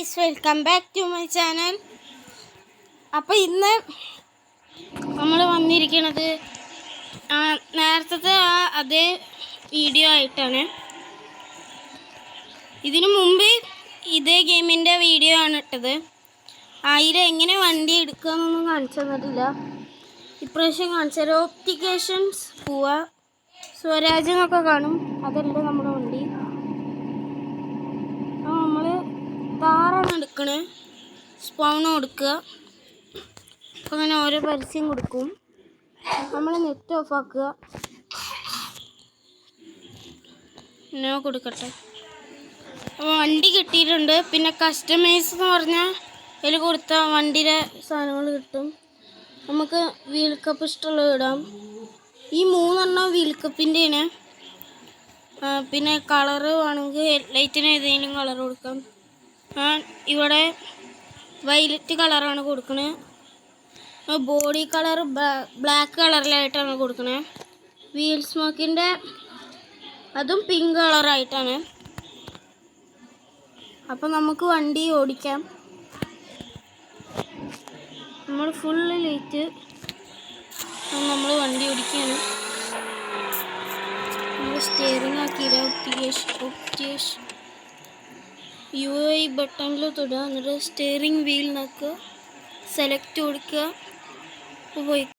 Guys, welcome back to my channel. അപ്പോൾ ഇന്ന് നമ്മൾ വന്നിരിക്കുന്നത് നേരത്തെ അതേ വീഡിയോ ആയിട്ടാണ്. ഇതിനു മുമ്പ് ഇതേ ഗെയിമിൻ്റെ വീഡിയോ ആണ് ഇട്ടത്. അതിൽ എങ്ങനെ വണ്ടി എടുക്കുകയെന്നൊന്നും കാണിച്ചു തന്നിട്ടില്ല. ഇപ്രാവശ്യം കാണിച്ചാൽ ഓപ്റ്റിക്കേഷൻസ് പോവുക, സ്വരാജ് എന്നൊക്കെ കാണും. അതല്ല നമ്മുടെ വണ്ടി. നമ്മൾ താറാണ് എടുക്കണേ. സ്പൗണ് കൊടുക്കുക. അപ്പോൾ അങ്ങനെ ഓരോ പരസ്യം കൊടുക്കും. നമ്മൾ നെറ്റ് ഓഫ് ആക്കുക. നോ കൊടുക്കട്ടെ. അപ്പോൾ വണ്ടി കിട്ടിയിട്ടുണ്ട്. പിന്നെ കസ്റ്റമൈസ് എന്ന് പറഞ്ഞാൽ അതിൽ കൊടുത്ത വണ്ടിയുടെ സാധനങ്ങൾ കിട്ടും. നമുക്ക് വീൽ കപ്പ് ഇഷ്ടമുള്ളത് ഇടാം. ഈ 3 വീൽ കപ്പിൻ്റെയാണ്. പിന്നെ കളറ് വേണമെങ്കിൽ ഹെഡ്ലൈറ്റിന് ഏതെങ്കിലും കളർ കൊടുക്കാം. ഇവിടെ വയലറ്റ് കളറാണ് കൊടുക്കുന്നത്. ബോഡി കളർ ബ്ലാക്ക് കളറിലായിട്ടാണ് കൊടുക്കുന്നത്. വീൽ സ്മോക്കിൻ്റെ അതും പിങ്ക് കളറായിട്ടാണ്. അപ്പം നമുക്ക് വണ്ടി ഓടിക്കാം. നമ്മൾ ഫുള്ള് ലൈറ്റ് നമ്മൾ വണ്ടി ഓടിക്കുകയാണ്. നമ്മൾ സ്റ്റിയറിംഗ് ആക്കിയില്ല. ഒപ്റ്റിക്കേഷൻ UI ബട്ടണിൽ തൊടുക. എന്നിട്ട് സ്റ്റിയറിംഗ് വീൽ നോക്കുക, സെലക്ട് കൊടുക്കുക. പോയി